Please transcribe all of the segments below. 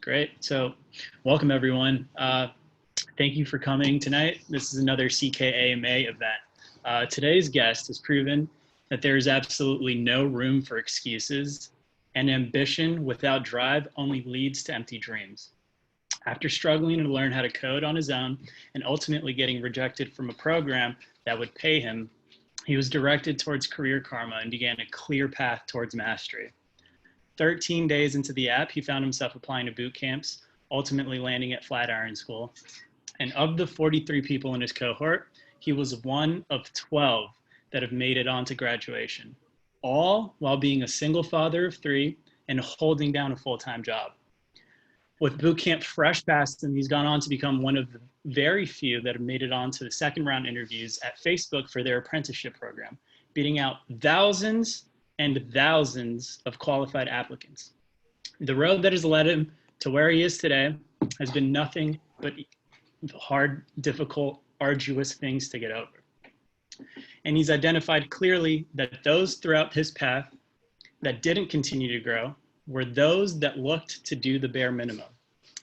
Great. So welcome everyone. Thank you for coming tonight. This is another CKAMA event. Today's guest has proven that there is absolutely no room for excuses, and ambition without drive only leads to empty dreams. After struggling to learn how to code on his own and ultimately getting rejected from a program that would pay him, he was directed towards career karma and began a clear path towards mastery. 13 days into the app, he found himself applying to boot camps, ultimately landing at Flatiron School. And of the 43 people in his cohort, he was one of 12 that have made it on to graduation, all while being a single father of three and holding down a full-time job. With bootcamp fresh past him, he's gone on to become one of the very few that have made it on to the second round interviews at Facebook for their apprenticeship program, beating out thousands and thousands of qualified applicants. The road that has led him to where he is today has been nothing but hard, difficult, arduous things to get over. And he's identified clearly that those throughout his path that didn't continue to grow were those that looked to do the bare minimum.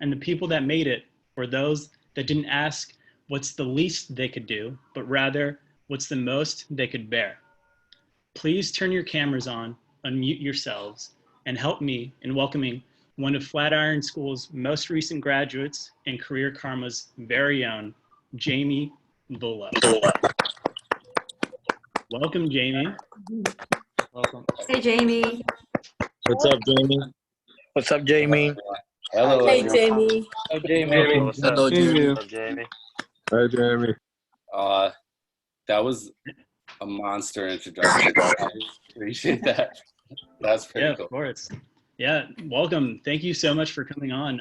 And the people that made it were those that didn't ask what's the least they could do, but rather what's the most they could bear. Please turn your cameras on, unmute yourselves, and help me in welcoming one of Flatiron School's most recent graduates and Career Karma's very own, Jamie Vullo. Welcome, Jamie. Welcome. Hey, Jamie. What's up, Jamie? What's up, Jamie? Hello. Hey, Jamie. Hey, Jamie. What's up, Hello, Jamie. What's up, Jamie? Hi, Jamie. That was a monster introduction. I appreciate that. That's pretty cool. Of course. Yeah, welcome. Thank you so much for coming on.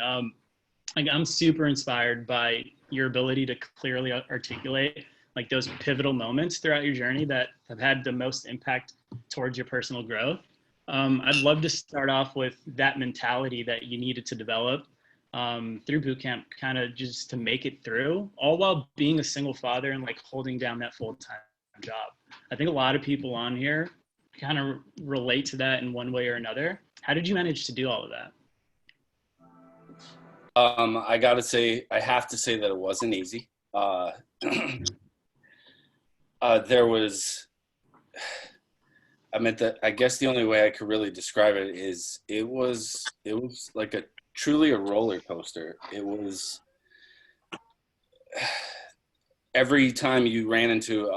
I'm super inspired by your ability to clearly articulate like those pivotal moments throughout your journey that have had the most impact towards your personal growth. I'd love to start off with that mentality that you needed to develop through bootcamp, kind of just to make it through, all while being a single father and like holding down that full-time job. I think a lot of people on here kind of relate to that in one way or another. How did you manage to do all of that? I have to say that it wasn't easy. There was, I guess the only way I could really describe it is it was like truly a roller coaster. It was every time you ran into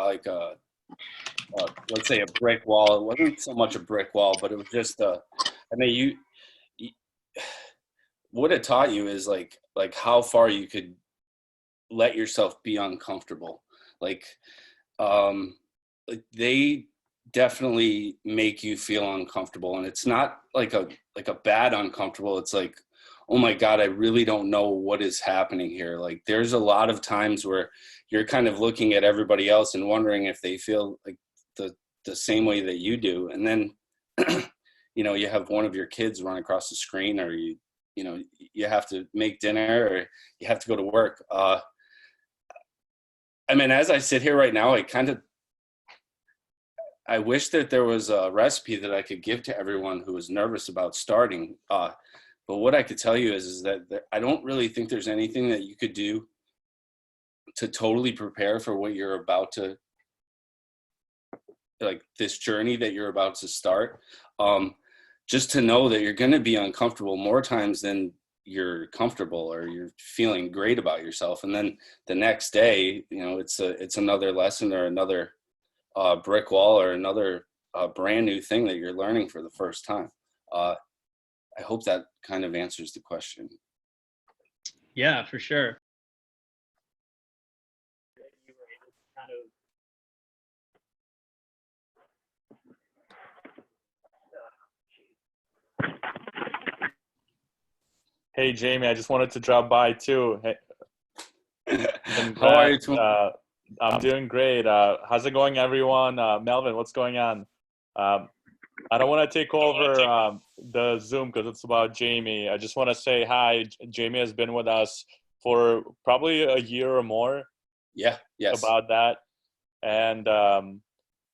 let's say a brick wall. It wasn't so much a brick wall, but it was just what it taught you is like how far you could let yourself be uncomfortable. They definitely make you feel uncomfortable, and it's not like a bad uncomfortable. It's like, oh my God, I really don't know what is happening here. Like there's a lot of times where you're kind of looking at everybody else and wondering if they feel like the same way that you do. And then, you have one of your kids run across the screen, or you have to make dinner, or you have to go to work. As I sit here right now, I wish that there was a recipe that I could give to everyone who is nervous about starting. But what I could tell you is that I don't really think there's anything that you could do to totally prepare for what you're about to, like this journey that you're about to start. Just to know that you're going to be uncomfortable more times than you're comfortable, or you're feeling great about yourself. And then the next day, it's another lesson, or another brick wall, or another brand new thing that you're learning for the first time. I hope that kind of answers the question. Yeah, for sure. Hey, Jamie, I just wanted to drop by too. Hey, How are you? I'm doing great. How's it going, everyone? Melvin, what's going on? I don't want to take over the Zoom because it's about Jamie. I just want to say hi. Jamie has been with us for probably a year or more. Yeah, yes. About that. And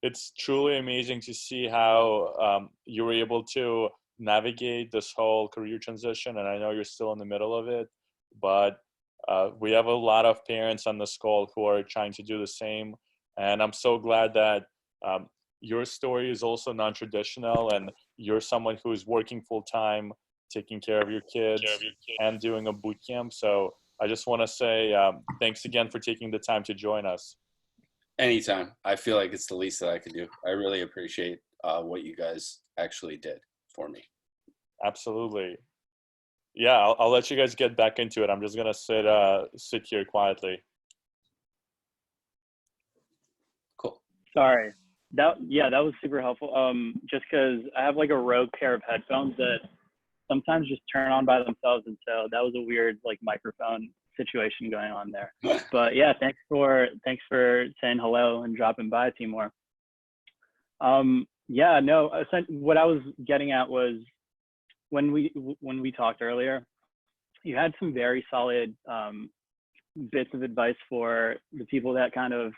it's truly amazing to see how you were able to navigate this whole career transition. And I know you're still in the middle of it, but we have a lot of parents on this call who are trying to do the same. And I'm so glad that your story is also non-traditional, and you're someone who is working full-time, taking care of your kids, and doing a boot camp. So I just want to say thanks again for taking the time to join us. Anytime. I feel like it's the least that I could do. I really appreciate what you guys actually did for me. Absolutely. Yeah, I'll let you guys get back into it. I'm just gonna sit here quietly. Cool. Sorry. That was super helpful. Just because I have like a Rogue pair of headphones that sometimes just turn on by themselves, and so that was a weird like microphone situation going on there. But yeah, thanks for saying hello and dropping by, Timur. Yeah, no, what I was getting at was when we talked earlier, you had some very solid bits of advice for the people that kind of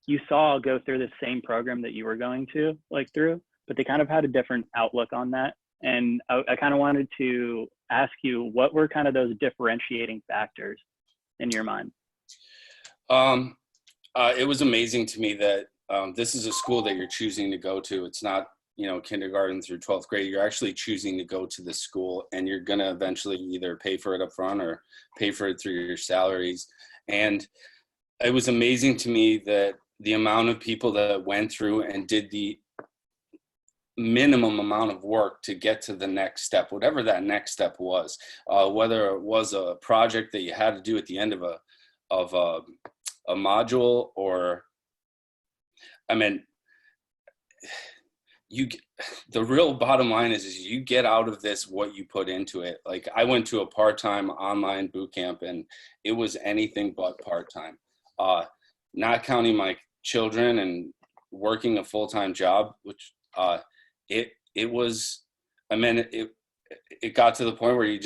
you saw go through the same program that you were going to through, but they kind of had a different outlook on that. And I kind of wanted to ask you, what were kind of those differentiating factors in your mind? It was amazing to me that this is a school that you're choosing to go to. It's not, kindergarten through 12th grade. You're actually choosing to go to this school, and you're going to eventually either pay for it up front or pay for it through your salaries. And it was amazing to me that the amount of people that went through and did the minimum amount of work to get to the next step, whatever that next step was, whether it was a project that you had to do at the end of a module, or, the real bottom line is you get out of this what you put into it. Like, I went to a part-time online boot camp, and it was anything but part-time. Not counting my children and working a full-time job, which it was, it got to the point where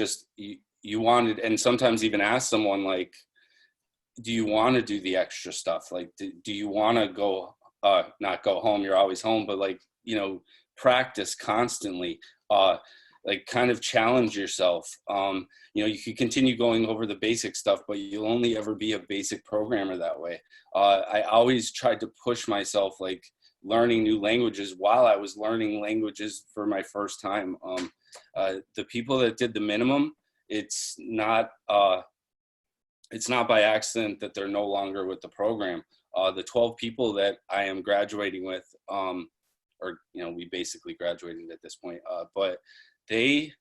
you wanted, and sometimes even ask someone, like, do you want to do the extra stuff? Like, do you want to go, not go home, you're always home, but practice constantly, like kind of challenge yourself. You could continue going over the basic stuff, but you'll only ever be a basic programmer that way. I always tried to push myself, like learning new languages while I was learning languages for my first time. The people that did the minimum, it's not by accident that they're no longer with the program. The 12 people that I am graduating with, we basically graduated at this point, but they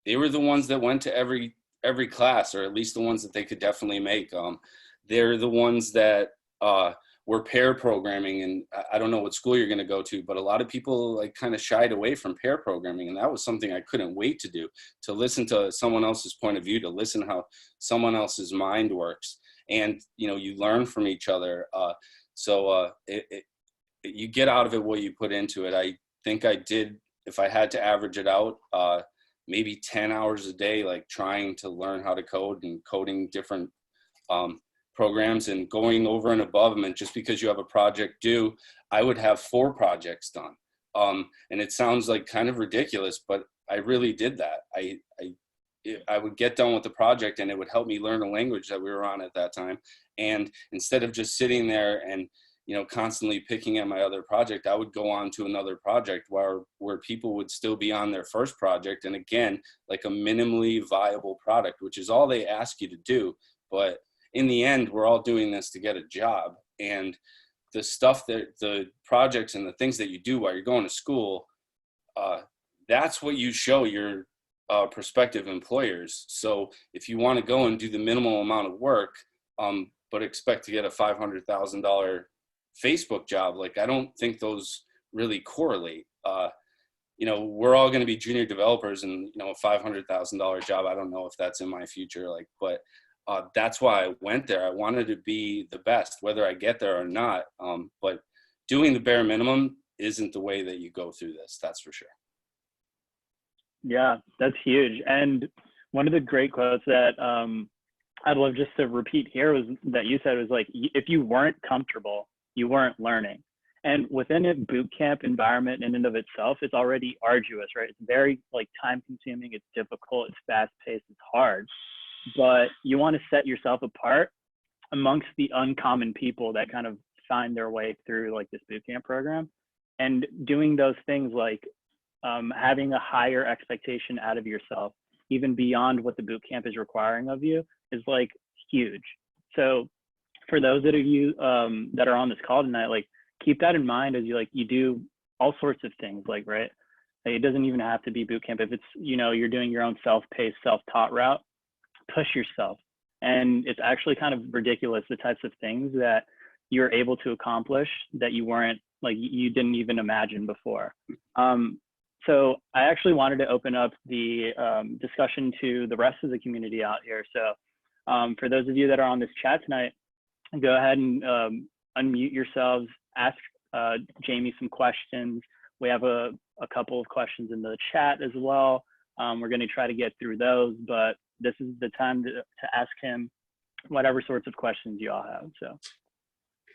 were the ones that went to every class, or at least the ones that they could definitely make. They're the ones that were pair programming, and I don't know what school you're going to go to, but a lot of people like kind of shied away from pair programming, and that was something I couldn't wait to do, to listen to someone else's point of view, to listen how someone else's mind works, and you learn from each other. You get out of it what you put into it. I think I did, if I had to average it out, maybe 10 hours a day, like trying to learn how to code and coding different programs and going over and above them. And just because you have a project due, I would have 4 projects done. And it sounds like kind of ridiculous, but I really did that. I would get done with the project, and it would help me learn a language that we were on at that time. And instead of just sitting there and constantly picking at my other project, I would go on to another project where people would still be on their first project. And again, like a minimally viable product, which is all they ask you to do. But in the end, we're all doing this to get a job. And the stuff that the projects and the things that you do while you're going to school, that's what you show your prospective employers. So if you want to go and do the minimal amount of work, but expect to get a $500,000 Facebook job, like, I don't think those really correlate. We're all going to be junior developers, and a $500,000 job, I don't know if that's in my future, but that's why I went there. I wanted to be the best, whether I get there or not. But doing the bare minimum isn't the way that you go through this, that's for sure. Yeah, that's huge. And one of the great quotes that I'd love just to repeat here was that you said was like, if you weren't comfortable, you weren't learning. And within a boot camp environment in and of itself, it's already arduous, right? It's very like time consuming, it's difficult, it's fast paced, it's hard. But you want to set yourself apart amongst the uncommon people that kind of find their way through like this boot camp program. And doing those things like having a higher expectation out of yourself, even beyond what the boot camp is requiring of you, is like huge. So for those of you that are on this call tonight, like keep that in mind as you do all sorts of things, like, right? It doesn't even have to be boot camp. If it's, you're doing your own self-paced, self-taught route, push yourself. And it's actually kind of ridiculous, the types of things that you're able to accomplish that you weren't, like, you didn't even imagine before. So I actually wanted to open up the discussion to the rest of the community out here. So for those of you that are on this chat tonight, go ahead and unmute yourselves, ask Jamie some questions. We have a couple of questions in the chat as well. We're going to try to get through those, but this is the time to ask him whatever sorts of questions you all have. So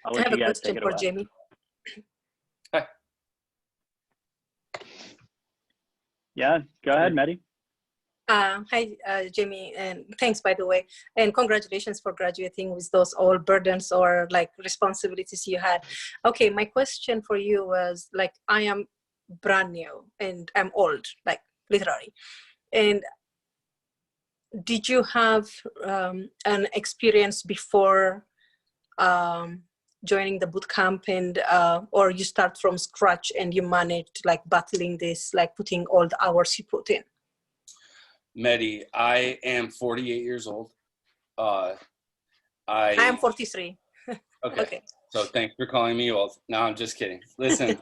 I'll let you guys take it away. I have a question for Jamie. Hi. Yeah, go ahead, Mehdi. Hi, Jamie, and thanks, by the way, and congratulations for graduating with those all burdens or like responsibilities you had. Okay, my question for you was, like, I am brand new and I'm old, like literally. And did you have an experience before joining the boot camp, and or you start from scratch and you managed like battling this, like putting all the hours you put in? Mehdi, I am 48 years old. I am 43. Okay. Okay. So thanks for calling me old. No, I'm just kidding. Listen,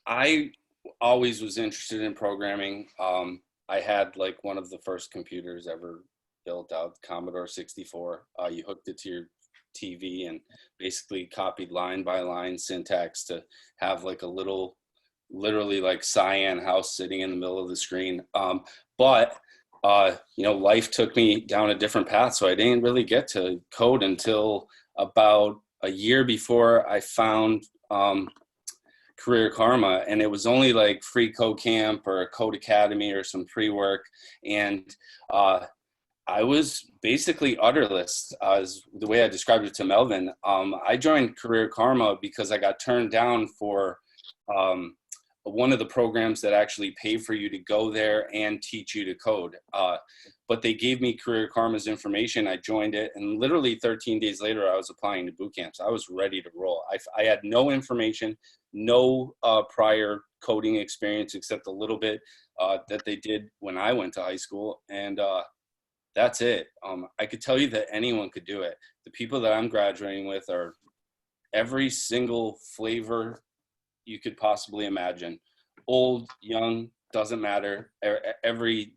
I always was interested in programming. I had like one of the first computers ever built out, Commodore 64. You hooked it to your TV and basically copied line by line syntax to have like a little, literally like cyan house sitting in the middle of the screen. But life took me down a different path. So I didn't really get to code until about a year before I found Career Karma. And it was only like free code camp or a code academy or some pre-work. And I was basically utterless, as the way I described it to Melvin. I joined Career Karma because I got turned down for one of the programs that actually pay for you to go there and teach you to code. But they gave me Career Karma's information. I joined it, and literally 13 days later, I was applying to boot camps. I was ready to roll. I had no information, no prior coding experience except a little bit that they did when I went to high school. And that's it. I could tell you that anyone could do it. The people that I'm graduating with are every single flavor you could possibly imagine. Old, young, doesn't matter. Everything.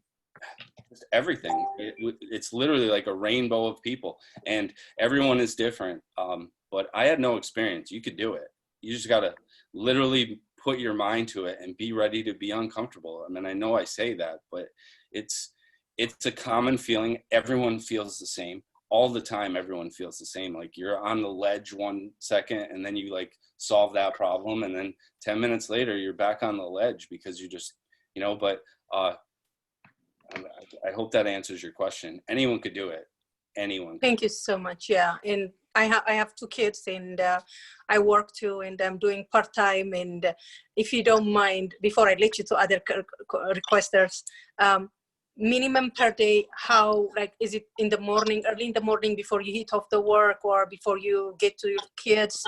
It's literally like a rainbow of people, and everyone is different. But I had no experience. You could do it. You just got to literally put your mind to it and be ready to be uncomfortable. I mean, I know I say that, but it's a common feeling. Everyone feels the same. All the time, everyone feels the same. Like you're on the ledge 1 second and then you like solve that problem. And then 10 minutes later, you're back on the ledge because you just, but I hope that answers your question. Anyone could do it. Anyone. Thank you so much. Yeah. And I have 2 kids, and I work too, and I'm doing part-time. And if you don't mind, before I let you to other requesters, minimum per day, how, like, is it in the morning, early in the morning before you hit off the work, or before you get to your kids,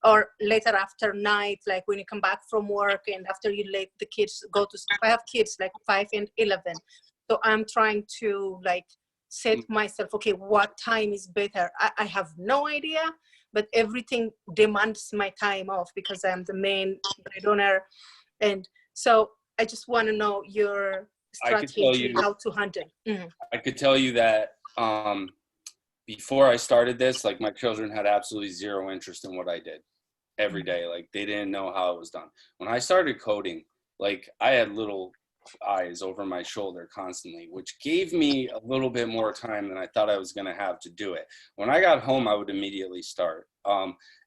or later after night, like when you come back from work and after you let the kids go to school? I have kids like 5 and 11. So I'm trying to like set myself, okay, what time is better? I have no idea, but everything demands my time off because I'm the main breadwinner. And so I just want to know your strategy, how to handle. Mm-hmm. I could tell you that before I started this, like my children had absolutely zero interest in what I did every day. Like they didn't know how it was done. When I started coding, like I had little eyes over my shoulder constantly, which gave me a little bit more time than I thought I was going to have to do it. When I got home, I would immediately start.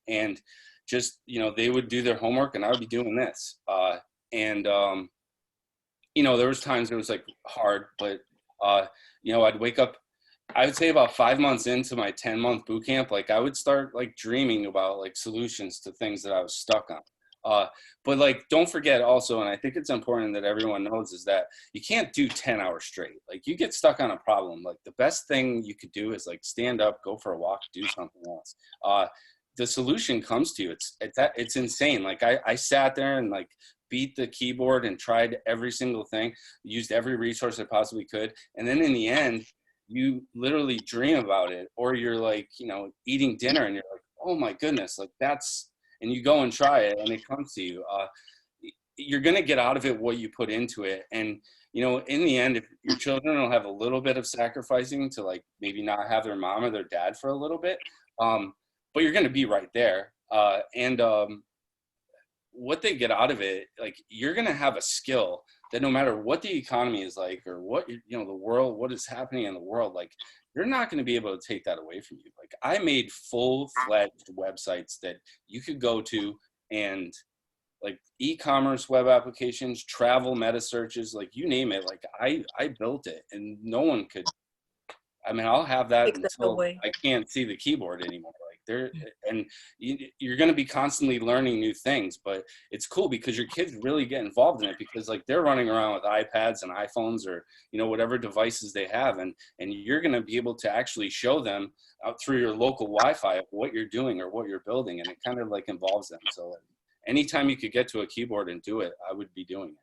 And just, you know, they would do their homework and I would be doing this. You know, there was times it was like hard, but, you know, I'd wake up, I would say about 5 months into my 10-month boot camp, like I would start like dreaming about like solutions to things that I was stuck on. But like, don't forget also, and I think it's important that everyone knows, is that you can't do 10 hours straight. Like you get stuck on a problem. Like the best thing you could do is like stand up, go for a walk, do something else. The solution comes to you. It's insane. Like I sat there and like beat the keyboard and tried every single thing, used every resource I possibly could. And then in the end, you literally dream about it, or you're like, you know, eating dinner and you're like, oh my goodness, like that's, and you go and try it and it comes to you. You're going to get out of it what you put into it. And, you know, in the end, if your children will have a little bit of sacrificing to like maybe not have their mom or their dad for a little bit, but you're going to be right there. What they get out of it, like you're going to have a skill that no matter what the economy is like, or what, you know, the world, what is happening in the world, like you're not going to be able to take that away from you. Like I made full-fledged websites that you could go to, and like e-commerce web applications, travel meta searches, like you name it. Like I built it, and no one could. I mean, I'll have that Take that until away. I can't see the keyboard anymore. And you're going to be constantly learning new things, but it's cool because your kids really get involved in it, because like they're running around with iPads and iPhones, or, you know, whatever devices they have. And you're going to be able to actually show them out through your local Wi-Fi what you're doing or what you're building. And it kind of like involves them. So anytime you could get to a keyboard and do it, I would be doing it.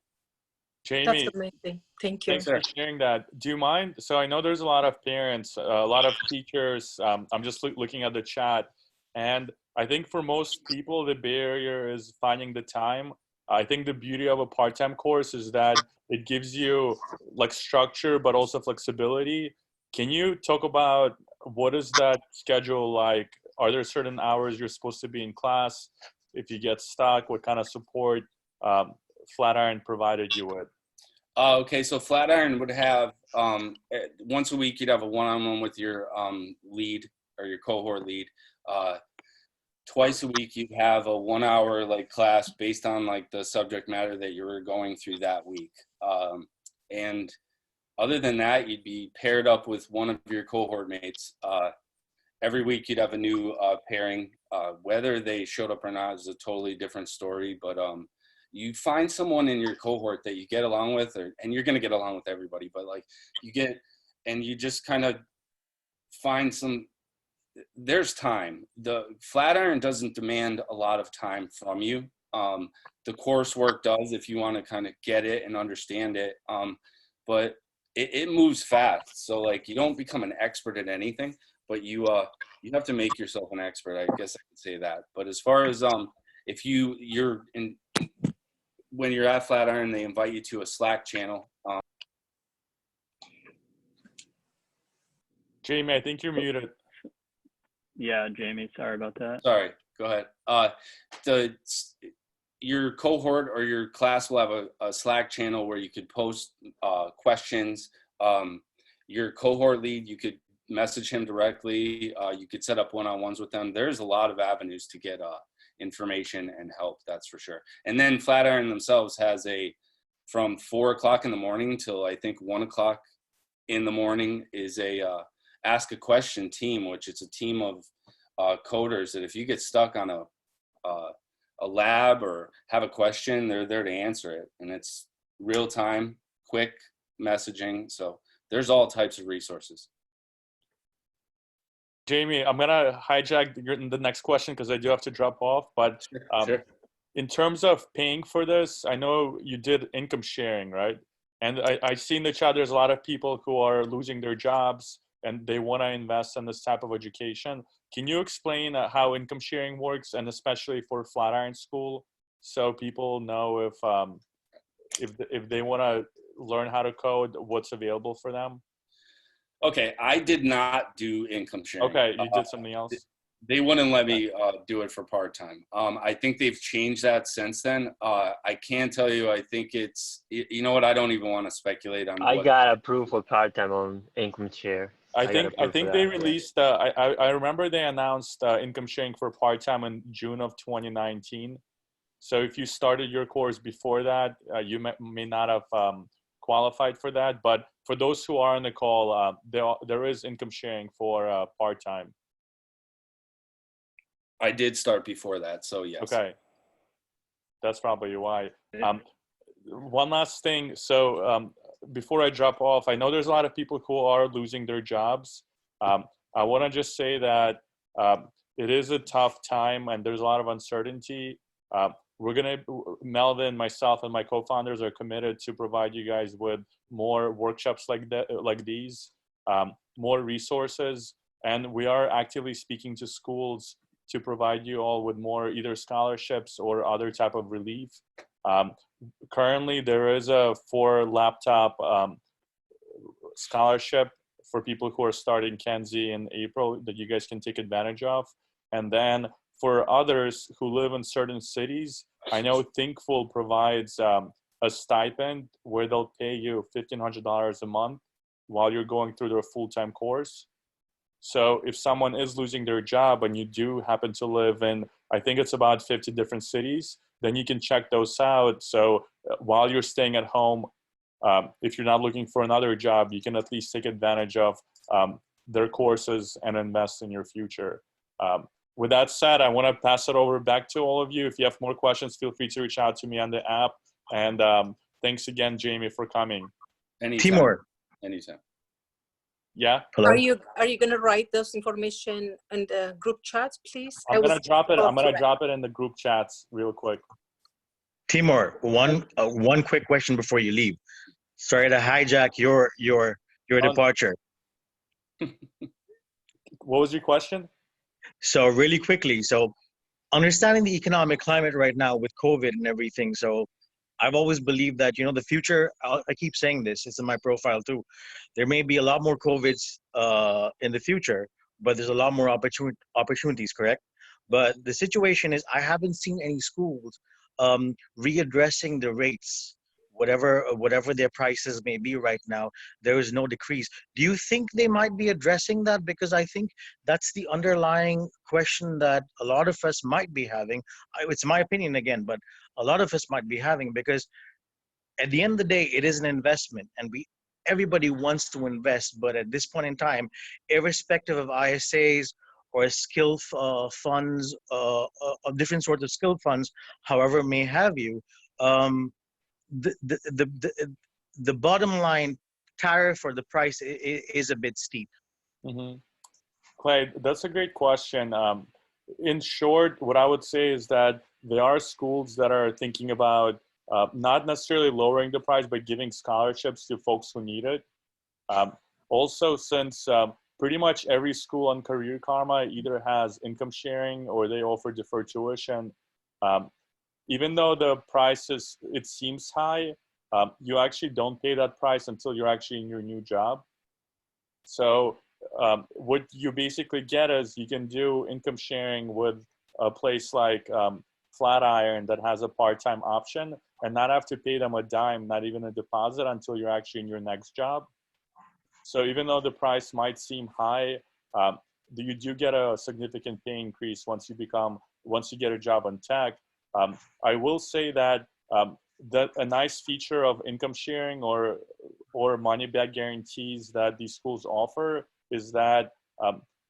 Jamie, That's amazing. Thank you. thanks for sharing that. Do you mind? So I know there's a lot of parents, a lot of teachers. I'm just looking at the chat, and I think for most people, the barrier is finding the time. I think the beauty of a part-time course is that it gives you like structure, but also flexibility. Can you talk about what is that schedule like? Are there certain hours you're supposed to be in class? If you get stuck, what kind of support Flatiron provided you with? Okay, so Flatiron would have once a week you'd have a one-on-one with your lead or your cohort lead. Twice a week you'd have a 1 hour like class based on like the subject matter that you were going through that week. And other than that, you'd be paired up with one of your cohort mates. Every week you'd have a new pairing. Whether they showed up or not is a totally different story, but you find someone in your cohort that you get along with, and you're going to get along with everybody, but like you just kind of find there's time. The Flatiron doesn't demand a lot of time from you. The coursework does, if you want to kind of get it and understand it. But it moves fast. So like you don't become an expert at anything, but you have to make yourself an expert. I guess I could say that. But as far as if you're in, when you're at Flatiron, they invite you to a Slack channel. Jamie, I think you're muted. Yeah, Jamie, sorry about that. Sorry, go ahead. Your cohort or your class will have a Slack channel where you could post questions. Your cohort lead, you could message him directly. You could set up one-on-ones with them. There's a lot of avenues to get information and help, that's for sure. And then Flatiron themselves has from 4 o'clock in the morning till I think 1 o'clock in the morning is a ask a question team, which is a team of coders that if you get stuck on a lab or have a question, they're there to answer it. And it's real time, quick messaging. So there's all types of resources. Jamie, I'm gonna hijack the next question because I do have to drop off. But Sure. In terms of paying for this, I know you did income sharing, right? And I see in the chat there's a lot of people who are losing their jobs and they want to invest in this type of education. Can you explain how income sharing works, and especially for Flatiron School, so people know if they want to learn how to code, what's available for them? Okay, I did not do income sharing. Okay, you did something else? They wouldn't let me do it for part-time. I think they've changed that since then. I can tell you, I think it's, you know what, I don't even want to speculate on I what. got approved for part-time on income share. I got think approved for they that, yeah. released. I remember they announced income sharing for part time in June of 2019. So if you started your course before that, you may not have qualified for that. But for those who are on the call, there is income sharing for part time. I did start before that, so yes. Okay, that's probably why. One last thing. So before I drop off, I know there's a lot of people who are losing their jobs. I want to just say that it is a tough time and there's a lot of uncertainty. Melvin, myself, and my co-founders are committed to provide you guys with more workshops like these, more resources, and we are actively speaking to schools to provide you all with more either scholarships or other type of relief. Currently, there is a 4-laptop scholarship for people who are starting Kenzie in April that you guys can take advantage of. And then for others who live in certain cities, I know Thinkful provides a stipend where they'll pay you $1,500 a month while you're going through their full-time course. So if someone is losing their job and you do happen to live in, I think it's about 50 different cities, then you can check those out. So while you're staying at home, if you're not looking for another job, you can at least take advantage of their courses and invest in your future. With that said, I want to pass it over back to all of you. If you have more questions, feel free to reach out to me on the app. And thanks again, Jamie, for coming. Anytime. Timur. Anytime. Yeah. Hello. Are you gonna write this information in the group chat, please? I'm gonna drop it in the group chats real quick. Timur, one quick question before you leave. Sorry to hijack your departure. What was your question? So really quickly, so understanding the economic climate right now with COVID and everything. So I've always believed that, you know, the future, I keep saying this, it's in my profile too. There may be a lot more COVIDs in the future, but there's a lot more opportunities, correct? But the situation is I haven't seen any schools readdressing the rates, whatever their prices may be right now. There is no decrease. Do you think they might be addressing that? Because I think that's the underlying question that a lot of us might be having. It's my opinion again, but a lot of us might be having, because at the end of the day, it is an investment, and everybody wants to invest. But at this point in time, irrespective of ISAs or skill funds, of different sorts of skill funds, however may have you, the bottom line tariff or the price is a bit steep. Mm-hmm. Clay, that's a great question. In short, what I would say is that there are schools that are thinking about not necessarily lowering the price, but giving scholarships to folks who need it. Also, since pretty much every school on Career Karma either has income sharing or they offer deferred tuition, even though the price it seems high, you actually don't pay that price until you're actually in your new job. So what you basically get is you can do income sharing with a place like Flatiron that has a part-time option and not have to pay them a dime, not even a deposit, until you're actually in your next job. So even though the price might seem high, you do get a significant pay increase once you get a job in tech. I will say that a nice feature of income sharing or money back guarantees that these schools offer is that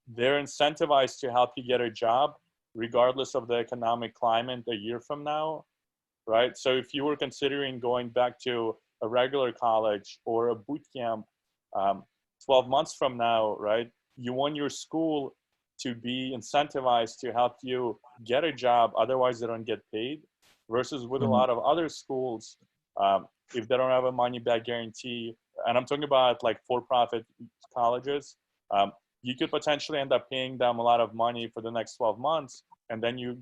they're incentivized to help you get a job regardless of the economic climate a year from now, right? So if you were considering going back to a regular college or a boot camp 12 months from now, right, you want your school to be incentivized to help you get a job, otherwise they don't get paid, versus with a lot of other schools, if they don't have a money back guarantee, and I'm talking about like for-profit colleges, you could potentially end up paying them a lot of money for the next 12 months, and then you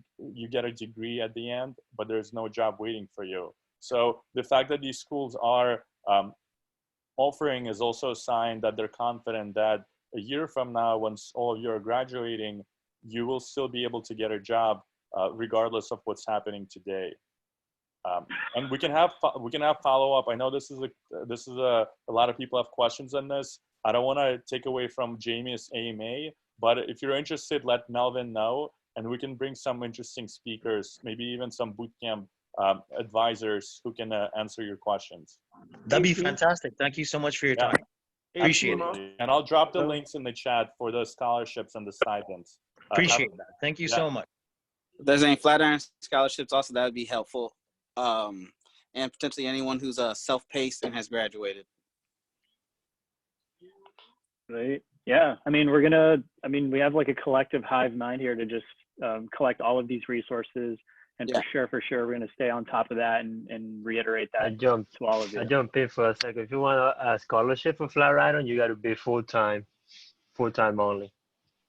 get a degree at the end, but there's no job waiting for you. So the fact that these schools are offering is also a sign that they're confident that a year from now, once all of you are graduating, you will still be able to get a job regardless of what's happening today. And we can have follow up. I know this is a lot of people have questions on this. I don't want to take away from Jamie's AMA, but if you're interested, let Melvin know, and we can bring some interesting speakers, maybe even some bootcamp advisors who can answer your questions. That'd be fantastic. Thank you so much for your time. Appreciate it. And I'll drop the links in the chat for the scholarships and the stipends. Appreciate that. Thank you so much. If there's any Flatiron scholarships also, that would be helpful. And potentially anyone who's self-paced and has graduated. Right. Yeah. I mean, we have like a collective hive mind here to just collect all of these resources. And for sure, we're going to stay on top of that and reiterate that to all of you. I jump in for a second. If you want a scholarship for Flatiron, you got to be full-time only.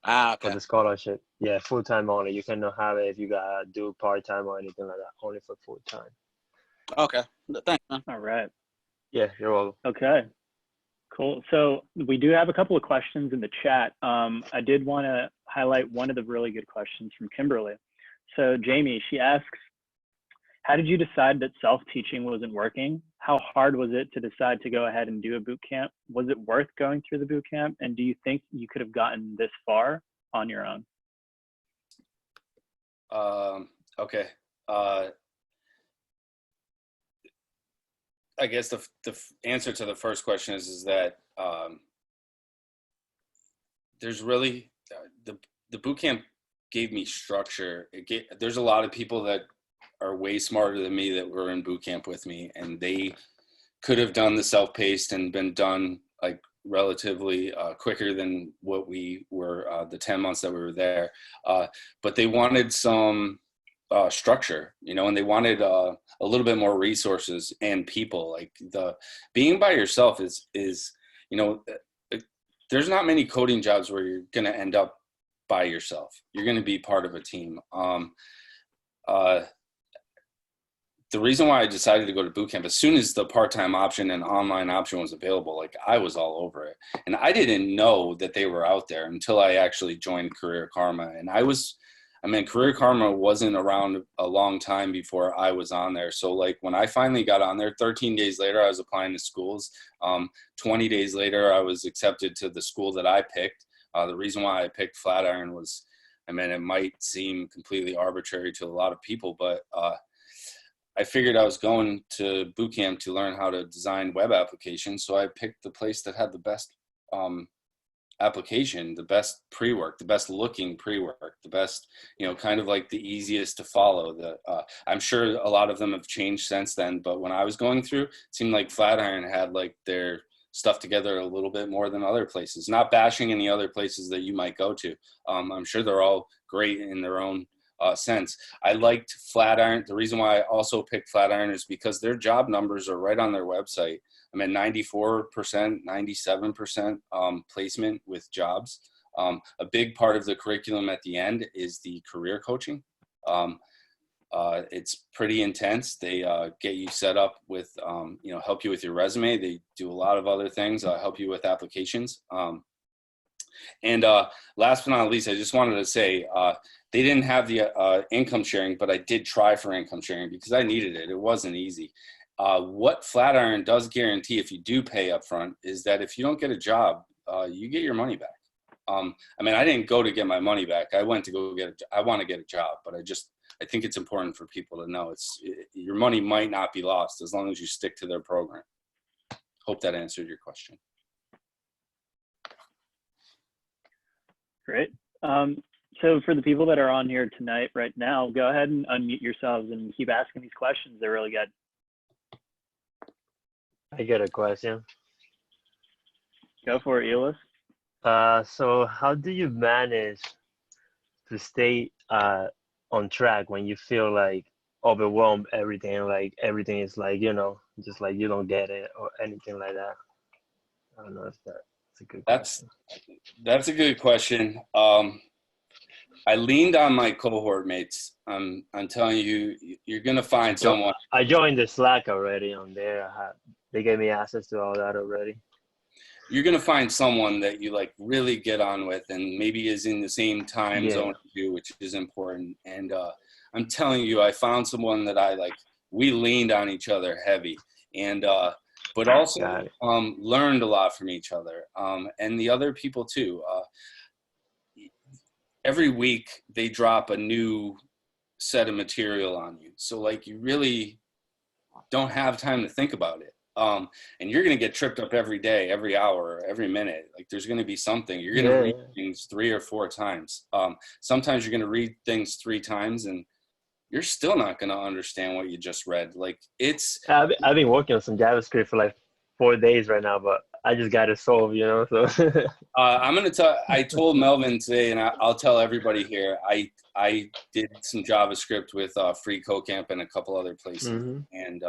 Okay. For the scholarship. Yeah, full-time only. You cannot have it if you got to do part-time or anything like that. Only for full-time. Okay. Thanks, man. All right. Yeah, you're welcome. Okay. Cool. So we do have a couple of questions in the chat. I did want to highlight one of the really good questions from Kimberly. So Jamie, she asks, how did you decide that self-teaching wasn't working? How hard was it to decide to go ahead and do a boot camp? Was it worth going through the boot camp? And do you think you could have gotten this far on your own? Okay. I guess the answer to the first question is that there's really the boot camp gave me structure. There's a lot of people that are way smarter than me that were in boot camp with me, and they could have done the self-paced and been done like relatively quicker than what we were the 10 months that we were there. But they wanted some structure, and they wanted a little bit more resources and people. Like being by yourself is there's not many coding jobs where you're going to end up by yourself. You're going to be part of a team. The reason why I decided to go to bootcamp, as soon as the part-time option and online option was available, like I was all over it. And I didn't know that they were out there until I actually joined Career Karma. And Career Karma wasn't around a long time before I was on there. So like when I finally got on there, 13 days later, I was applying to schools. 20 days later, I was accepted to the school that I picked. The reason why I picked Flatiron was, it might seem completely arbitrary to a lot of people, but I figured I was going to boot camp to learn how to design web applications. So I picked the place that had the best application, the best pre-work, the best looking pre-work, the best, kind of like the easiest to follow. I'm sure a lot of them have changed since then, but when I was going through, it seemed like Flatiron had like their stuff together a little bit more than other places. Not bashing any other places that you might go to. I'm sure they're all great in their own sense. I liked Flatiron. The reason why I also picked Flatiron is because their job numbers are right on their website. 94%, 97% placement with jobs. A big part of the curriculum at the end is the career coaching. It's pretty intense. They get you set up with, help you with your resume. They do a lot of other things, help you with applications. And last but not least, I just wanted to say, they didn't have the income sharing, but I did try for income sharing because I needed it. It wasn't easy. What Flatiron does guarantee if you do pay up front is that if you don't get a job, you get your money back. I didn't go to get my money back. I went to I want to get a job, but I think it's important for people to know your money might not be lost as long as you stick to their program. Hope that answered your question. Great. So for the people that are on here tonight right now, go ahead and unmute yourselves and keep asking these questions. They're really good. I get a question. Go for it, Elis. So how do you manage to stay on track when you feel like overwhelmed, everything is like, just like you don't get it or anything like that? I don't know if that's a good question. That's a good question. I leaned on my cohort mates. I'm telling you, you're going to find someone. I joined the Slack already on there. They gave me access to all that already. you're going to find someone that you like really get on with and maybe is in the same time zone as you, which is important. And I'm telling you, I found someone that I like, we leaned on each other heavy, and but also learned a lot from each other, and the other people too. Every week they drop a new set of material on you, so like you really don't have time to think about it. And you're going to get tripped up every day, every hour, every minute. Like there's going to be something. You're going to read things 3 or 4 times. Sometimes you're going to read things 3 times and you're still not going to understand what you just read. Like it's... I've been working on some JavaScript for like 4 days right now, but I just got it solved, you know, so. I'm going to tell, I told Melvin today, and I'll tell everybody here, I did some JavaScript with Free CodeCamp and a couple other places. And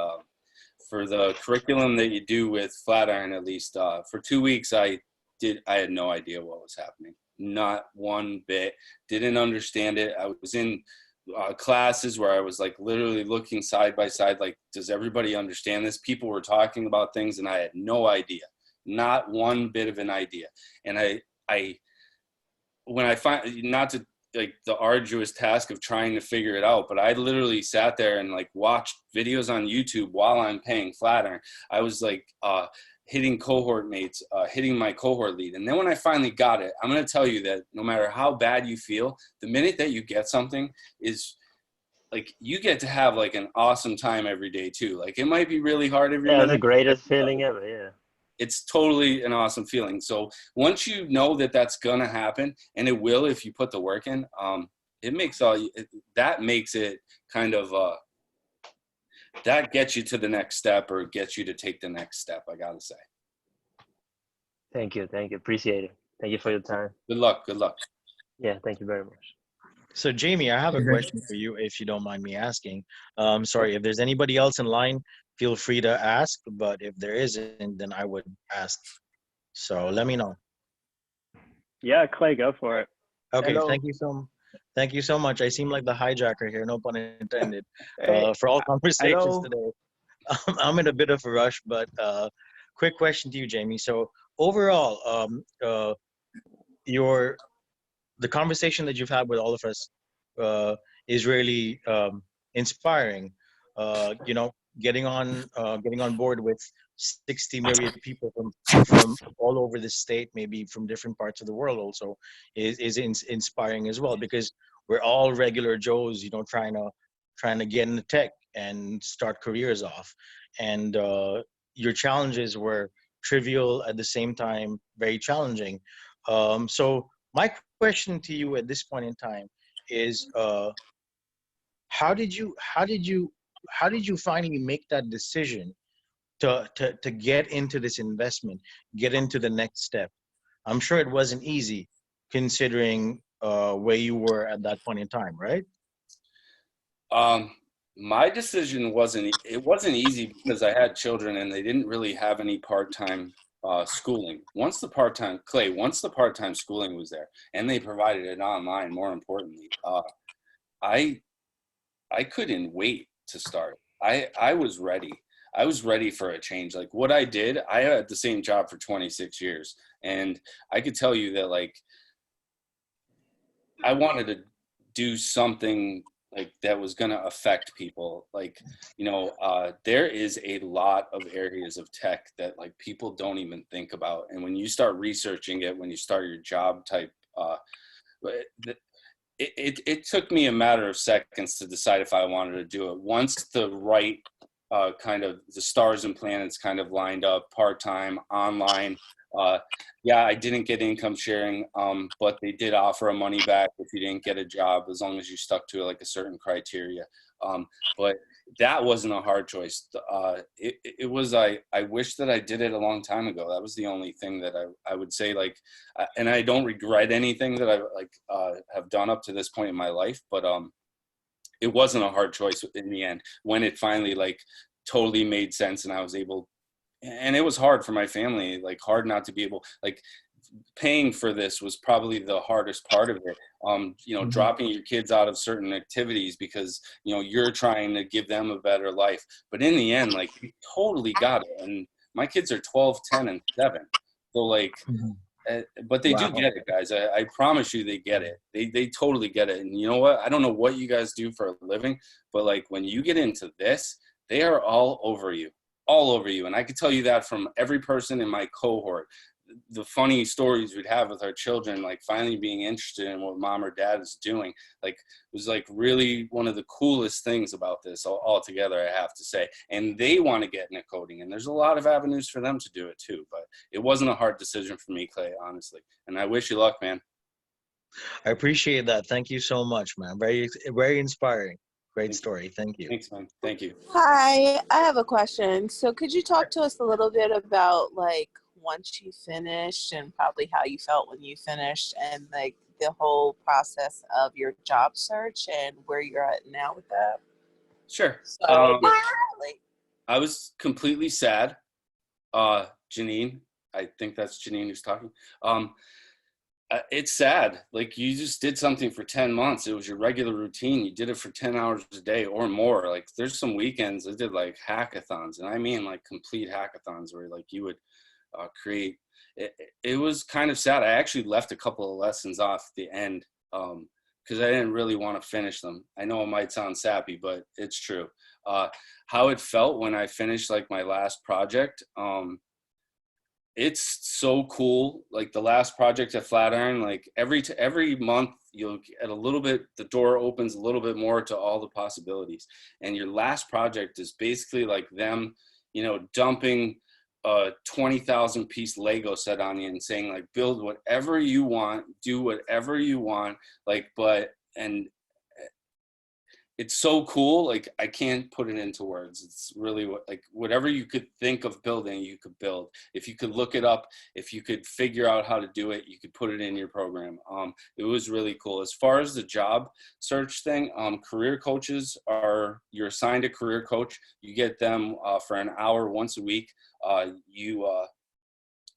for the curriculum that you do with Flatiron, at least for 2 weeks, I had no idea what was happening. Not one bit. Didn't understand it. I was in classes where I was like literally looking side by side, like, does everybody understand this? People were talking about things and I had no idea, not one bit of an idea. And when I find, not to like the arduous task of trying to figure it out, but I literally sat there and like watched videos on YouTube while I'm paying Flatiron. I was like hitting cohort mates, hitting my cohort lead. And then when I finally got it, I'm going to tell you that no matter how bad you feel, the minute that you get something is like, you get to have like an awesome time every day too. Like it might be really hard every minute. The greatest feeling ever. Yeah. It's totally an awesome feeling. So once you know that that's going to happen, and it will, if you put the work in, that makes it kind of, that gets you to the next step, or gets you to take the next step, I gotta say. Thank you. Appreciate it. Thank you for your time. Good luck. Yeah, thank you very much. So Jamie, I have a question for you, if you don't mind me asking. Sorry, if there's anybody else in line, feel free to ask, but if there isn't, then I would ask. So let me know. Yeah, Clay, go for it. Okay, Hello. thank you so much. I seem like the hijacker here, no pun intended, for all conversations today. I'm in a bit of a rush, but quick question to you, Jamie. So overall, the conversation that you've had with all of us is really inspiring. You know, getting on board with 60 million people from all over the state, maybe from different parts of the world, also is inspiring as well, because we're all regular Joes, you know, trying to get into tech and start careers off, and your challenges were trivial at the same time, very challenging. So my question to you at this point in time is, how did you finally make that decision to get into this investment, get into the next step? I'm sure it wasn't easy, considering where you were at that point in time, right? My decision wasn't easy because I had children and they didn't really have any part-time schooling. Once the part-time schooling was there, and they provided it online, more importantly, I couldn't wait to start. I was ready. I was ready for a change. Like what I did, I had the same job for 26 years. And I could tell you that like, I wanted to do something like that was going to affect people. Like, you know, there is a lot of areas of tech that like people don't even think about. And when you start researching it, when you start your job type, it took me a matter of seconds to decide if I wanted to do it. Once the right kind of the stars and planets kind of lined up, part-time, online. Yeah, I didn't get income sharing, but they did offer a money back if you didn't get a job, as long as you stuck to like a certain criteria. But that wasn't a hard choice. It was, I wish that I did it a long time ago. That was the only thing that I would say, like, and I don't regret anything that I have done up to this point in my life, but it wasn't a hard choice in the end when it finally like totally made sense and I was able. And it was hard for my family, like hard not to be able, like paying for this was probably the hardest part of it. You know, dropping your kids out of certain activities because, you know, you're trying to give them a better life. But in the end, like we totally got it. And my kids are 12, 10, and 7. So like, Mhm. but they do Wow. get it, guys. I promise you, they get it. They totally get it. And you know what? I don't know what you guys do for a living, but like when you get into this, they are all over you, all over you. And I can tell you that from every person in my cohort. The funny stories we'd have with our children, like finally being interested in what mom or dad is doing, like was like really one of the coolest things about this altogether, I have to say. And they want to get into coding, and there's a lot of avenues for them to do it too. But it wasn't a hard decision for me, Clay, honestly. And I wish you luck, man. I appreciate that. Thank you so much, man. Very inspiring. Great Thanks, story. Thank you. thanks, man. Thank you. Hi, I have a question. So could you talk to us a little bit about like once you finished and probably how you felt when you finished and like the whole process of your job search and where you're at now with that? Sure. Sorry, I didn't relate. I was completely sad. Janine, I think that's Janine who's talking. It's sad. Like you just did something for 10 months. It was your regular routine. You did it for 10 hours a day or more. Like there's some weekends I did like hackathons, and I mean like complete hackathons where like you would create. It was kind of sad. I actually left a couple of lessons off at the end because I didn't really want to finish them. I know it might sound sappy, but it's true. How it felt when I finished like my last project. It's so cool. Like the last project at Flatiron, like every month you'll get a little bit, the door opens a little bit more to all the possibilities. And your last project is basically like them, you know, dumping a 20,000 piece Lego set on you and saying like, build whatever you want, do whatever you want. Like, and it's so cool. Like I can't put it into words. It's really like whatever you could think of building, you could build. If you could look it up, if you could figure out how to do it, you could put it in your program. It was really cool. As far as the job search thing, career coaches you're assigned a career coach. You get them for an hour once a week.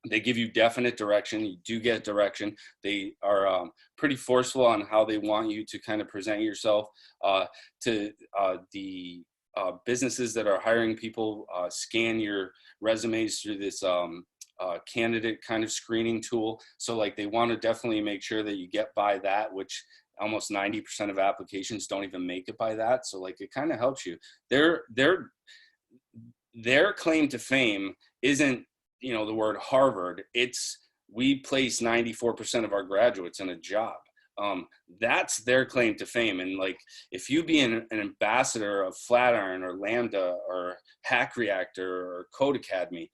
They give you definite direction. You do get direction. They are pretty forceful on how they want you to kind of present yourself to the businesses that are hiring people. Scan your resumes through this candidate kind of screening tool. So like they want to definitely make sure that you get by that, which almost 90% of applications don't even make it by that. So like it kind of helps you. Their claim to fame isn't, you know, the word Harvard. It's we place 94% of our graduates in a job. That's their claim to fame. And like, if you be an ambassador of Flatiron or Lambda or Hack Reactor or Code Academy,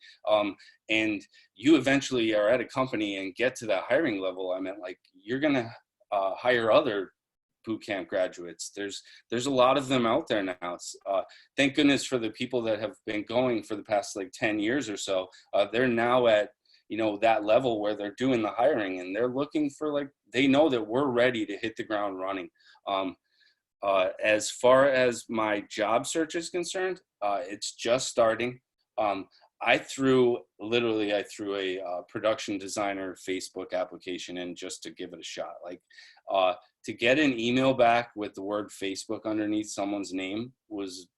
and you eventually are at a company and get to that hiring level, I meant like you're gonna hire other bootcamp graduates. There's a lot of them out there now. Thank goodness for the people that have been going for the past like 10 years or so. They're now at, you know, that level where they're doing the hiring and they're looking for like, they know that we're ready to hit the ground running. As far as my job search is concerned, it's just starting. I threw a production designer Facebook application in just to give it a shot. Like to get an email back with the word Facebook underneath someone's name was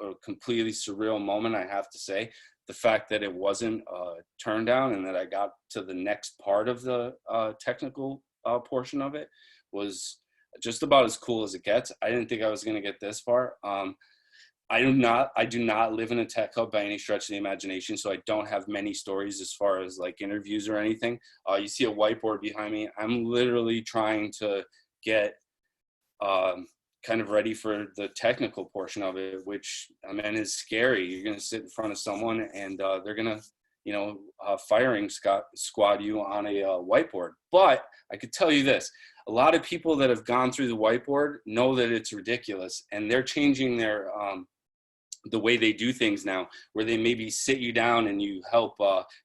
a completely surreal moment, I have to say. The fact that it wasn't turned down and that I got to the next part of the technical portion of it was just about as cool as it gets. I didn't think I was going to get this far. I do not live in a tech hub by any stretch of the imagination, so I don't have many stories as far as like interviews or anything. You see a whiteboard behind me. I'm literally trying to get kind of ready for the technical portion of it, which I mean is scary. You're going to sit in front of someone and they're going to, you know, firing squad you on a whiteboard. But I could tell you this, a lot of people that have gone through the whiteboard know that it's ridiculous, and they're changing their the way they do things now, where they maybe sit you down and you help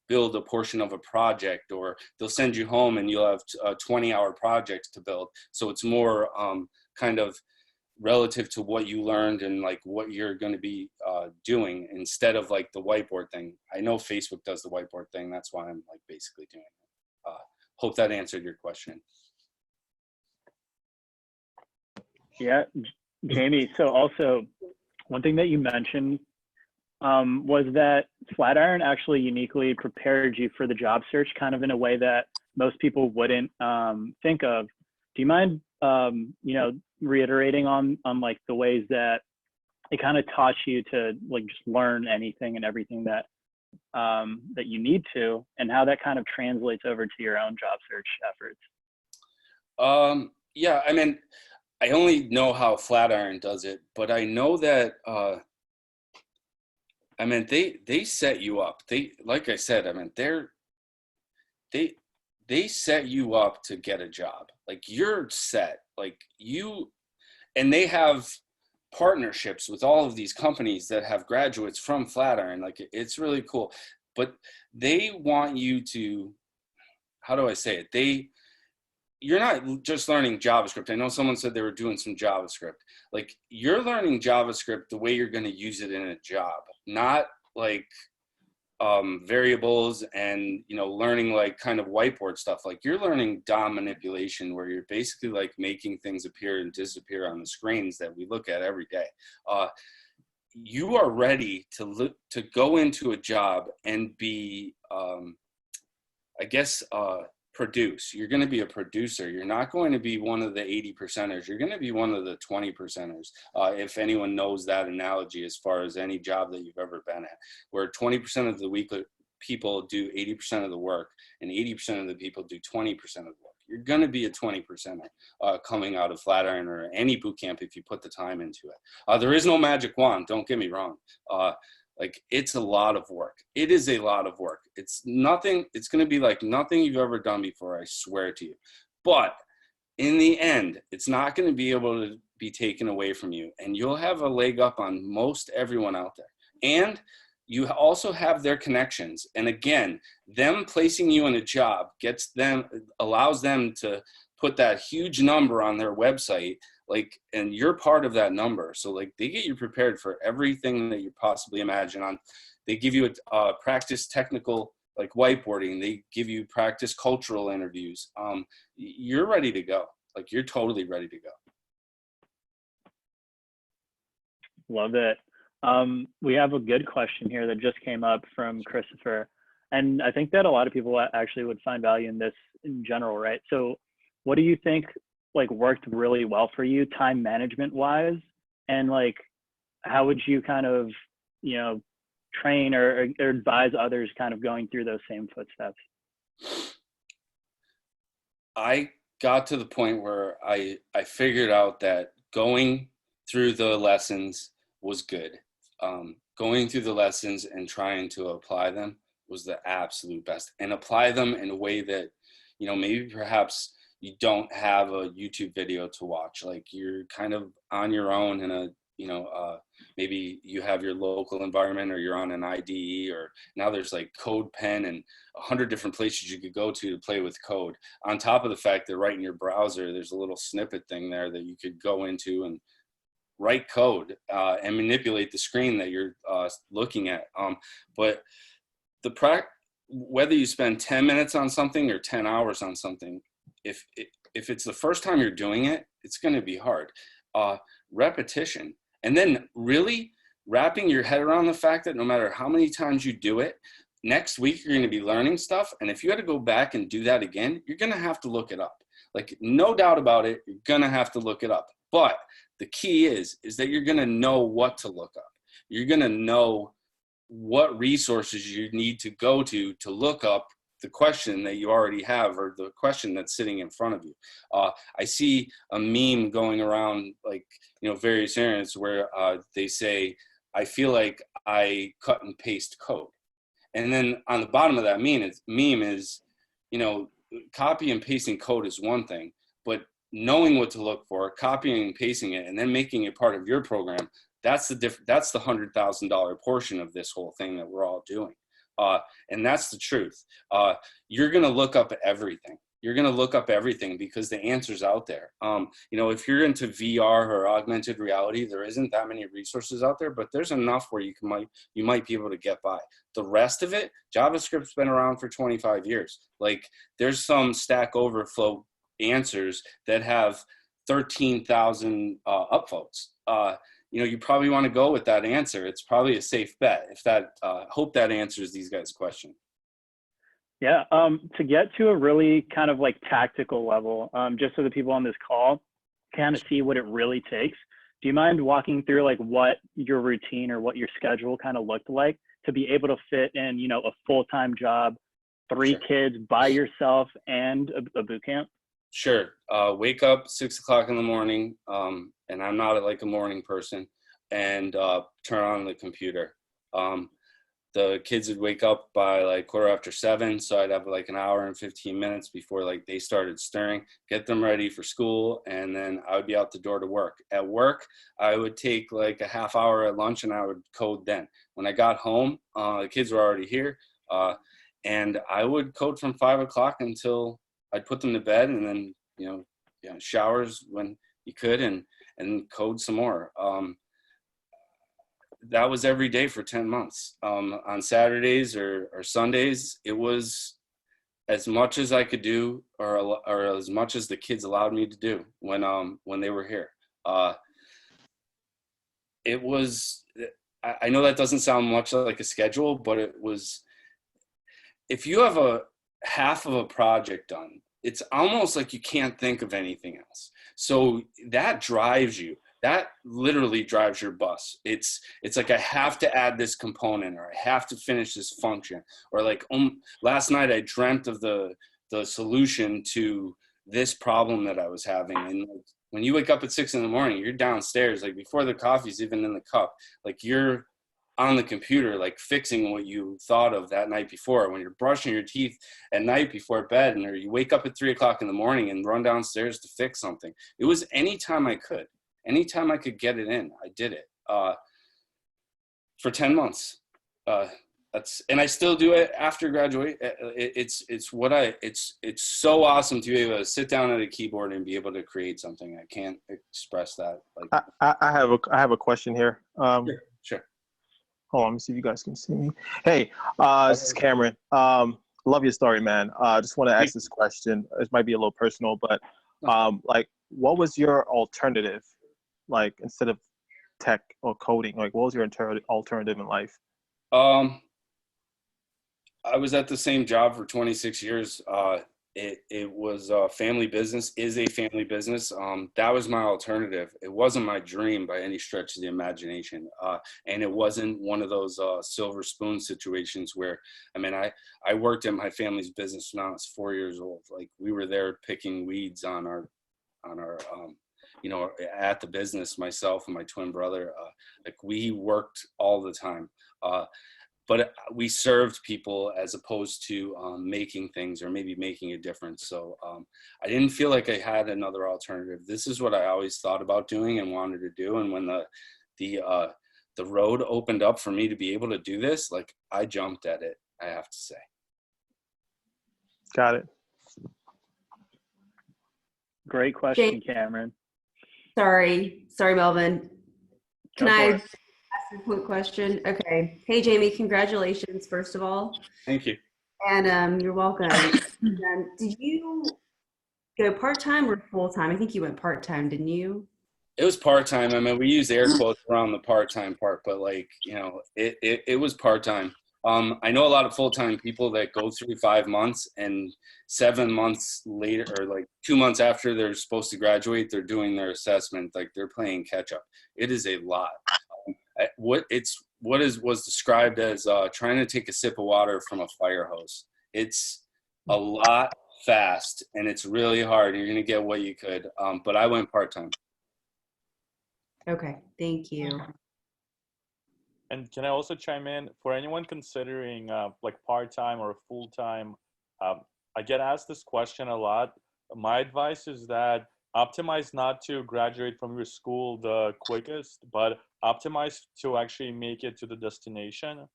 build a portion of a project, or they'll send you home and you'll have 20-hour projects to build. So it's more kind of relative to what you learned and like what you're going to be doing, instead of like the whiteboard thing. I know Facebook does the whiteboard thing. That's why I'm like basically doing it. Hope that answered your question. Yeah, Jamie. So also, one thing that you mentioned was that Flatiron actually uniquely prepared you for the job search kind of in a way that most people wouldn't think of. Do you mind, reiterating on like the ways that it kind of taught you to like just learn anything and everything that that you need to, and how that kind of translates over to your own job search efforts? Yeah, I mean, I only know how Flatiron does it, but I know that I mean they set you up. They, like I said, I mean they set you up to get a job. Like you're set. Like you, and they have partnerships with all of these companies that have graduates from Flatiron. Like it's really cool. But they want you to, how do I say it? You're not just learning JavaScript. I know someone said they were doing some JavaScript. Like you're learning JavaScript the way you're going to use it in a job, not like variables and, learning like kind of whiteboard stuff. Like you're learning DOM manipulation, where you're basically like making things appear and disappear on the screens that we look at every day. You are ready to go into a job and be, produce. You're going to be a producer. You're not going to be one of the 80%ers. You're going to be one of the 20%ers. If anyone knows that analogy, as far as any job that you've ever been at, where 20% of the people do 80% of the work and 80% of the people do 20% of the work. You're going to be a 20%er coming out of Flatiron or any bootcamp if you put the time into it. There is no magic wand. Don't get me wrong. Like it's a lot of work. It is a lot of work. It's nothing. It's going to be like nothing you've ever done before. I swear to you. But in the end, it's not going to be able to be taken away from you, and you'll have a leg up on most everyone out there. And you also have their connections. And again, them placing you in a job allows them to put that huge number on their website, like, and you're part of that number. So like they get you prepared for everything that you possibly imagine. They give you a practice technical, like whiteboarding. They give you practice cultural interviews. You're ready to go. Like you're totally ready to go. Love it. We have a good question here that just came up from Christopher. And I think that a lot of people actually would find value in this in general, right? So what do you think like worked really well for you time management wise? And like, how would you kind of, train or advise others kind of going through those same footsteps? I got to the point where I figured out that going through the lessons was good. Going through the lessons and trying to apply them was the absolute best, and apply them in a way that, maybe perhaps you don't have a YouTube video to watch. Like you're kind of on your own in a, maybe you have your local environment, or you're on an IDE, or now there's like CodePen and 100 different places you could go to play with code. On top of the fact that right in your browser, there's a little snippet thing there that you could go into and write code and manipulate the screen that you're looking at. But whether you spend 10 minutes on something or 10 hours on something, if it's the first time you're doing it, it's going to be hard. Repetition, and then really wrapping your head around the fact that no matter how many times you do it, next week you're going to be learning stuff. And if you had to go back and do that again, you're going to have to look it up. Like no doubt about it, you're going to have to look it up. But the key is that you're going to know what to look up. You're going to know what resources you need to go to look up the question that you already have, or the question that's sitting in front of you. I see a meme going around, like, various areas where they say, I feel like I cut and paste code. And then on the bottom of that meme is, copy and pasting code is one thing, but knowing what to look for, copying and pasting it, and then making it part of your program, that's the $100,000 portion of this whole thing that we're all doing. And that's the truth. You're going to look up everything. You're going to look up everything because the answer's out there. If you're into VR or augmented reality, there isn't that many resources out there, but there's enough where you might be able to get by. The rest of it, JavaScript's been around for 25 years. Like there's some Stack Overflow answers that have 13,000 upvotes. you probably want to go with that answer. It's probably a safe bet. If that, hope that answers these guys' question. Yeah, to get to a really kind of like tactical level, just so the people on this call kind of see what it really takes. Do you mind walking through like what your routine or what your schedule kind of looked like to be able to fit in, a full-time job, 3 Sure. kids by yourself and a boot camp? Sure. Wake up 6 o'clock in the morning, and I'm not like a morning person, and turn on the computer. The kids would wake up by like 7:15, so I'd have like an hour and 15 minutes before like they started stirring, get them ready for school, and then I would be out the door to work. At work, I would take like a half hour at lunch and I would code then. When I got home, the kids were already here, and I would code from 5 o'clock until I'd put them to bed, and then, showers when you could, and code some more. That was every day for 10 months. On Saturdays or Sundays, it was as much as I could do, or as much as the kids allowed me to do when they were here. It was, I know that doesn't sound much like a schedule, but it was, if you have a half of a project done, it's almost like you can't think of anything else. So that drives you. That literally drives your bus. It's like I have to add this component, or I have to finish this function, or like last night I dreamt of the solution to this problem that I was having. And like, when you wake up at 6 a.m, you're downstairs, like before the coffee's even in the cup, like you're on the computer, like fixing what you thought of that night before. When you're brushing your teeth at night before bed, or you wake up at 3 o'clock in the morning and run downstairs to fix something. It was anytime I could. Anytime I could get it in, I did it for 10 months. And I still do it after graduate. It's so awesome to be able to sit down at a keyboard and be able to create something. I can't express that. Like, I have a question here. Sure. Hold on, let me see if you guys can see me. Hey, this is Cameron. Love your story, man. I just want to ask this question. It might be a little personal, but like, what was your alternative? Like, instead of tech or coding, like what was your alternative in life? I was at the same job for 26 years. It was a family business, is a family business. That was my alternative. It wasn't my dream by any stretch of the imagination. And it wasn't one of those silver spoon situations where, I worked at my family's business when I was 4 years old. Like, we were there picking weeds on our at the business, myself and my twin brother. Like, we worked all the time. But we served people as opposed to making things or maybe making a difference. So I didn't feel like I had another alternative. This is what I always thought about doing and wanted to do. And when the road opened up for me to be able to do this, like, I jumped at it, I have to say. Got it. Great question, Cameron. Sorry, Melvin. Can I ask a quick question? Okay. Hey, Jamie, congratulations, first of all. Thank you. And you're welcome. Did you go part-time or full-time? I think you went part-time, didn't you? It was part-time. We use air quotes around the part-time part, but like, it was part-time. I know a lot of full-time people that go through 5 months, and 7 months later, or like 2 months after they're supposed to graduate, they're doing their assessment. Like, they're playing catch up. It is a lot. What was described as trying to take a sip of water from a fire hose. It's a lot fast, and it's really hard. You're going to get what you could. But I went part-time. Okay, thank you. And can I also chime in? For anyone considering like part-time or full-time, I get asked this question a lot. My advice is that optimize not to graduate from your school the quickest, but optimize to actually make it to the destination.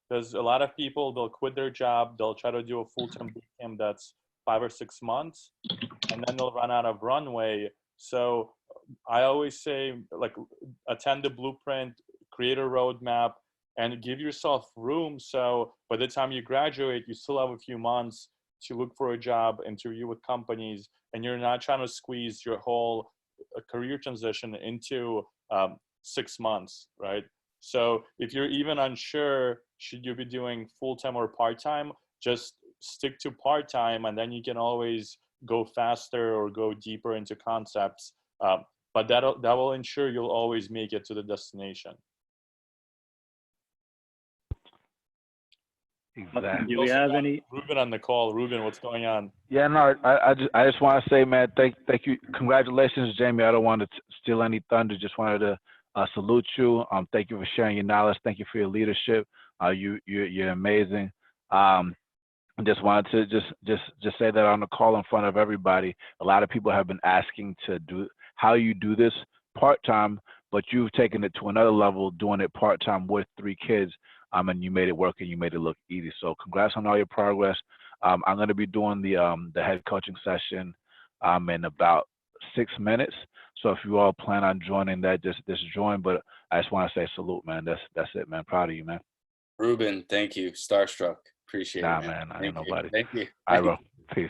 Because a lot of people, they'll quit their job, they'll try to do a full-time bootcamp that's 5 or 6 months, and then they'll run out of runway. So I always say, like, attend the blueprint, create a roadmap, and give yourself room. So by the time you graduate, you still have a few months to look for a job, interview with companies, and you're not trying to squeeze your whole career transition into 6 months, right? So if you're even unsure, should you be doing full-time or part-time, just stick to part-time, and then you can always go faster or go deeper into concepts. But that will ensure you'll always make it to the destination. Exactly. Do we have any? Ruben on the call. Ruben, what's going on? Yeah, no, I just want to say, man, thank you, congratulations, Jamie. I don't want to steal any thunder. Just wanted to salute you. Thank you for sharing your knowledge. Thank you for your leadership. You're amazing. I just wanted to just say that on the call in front of everybody. A lot of people have been asking to do how you do this part time, but you've taken it to another level, doing it part time with 3 kids. And you made it work and you made it look easy. So congrats on all your progress. I'm going to be doing the head coaching session in about 6 minutes. So if you all plan on joining that, just join. But I just want to say salute, man. That's it, man. Proud of you, man. Ruben, thank you. Starstruck. Appreciate it, man. I ain't Thank nobody. Thank you. All right, bro. Peace.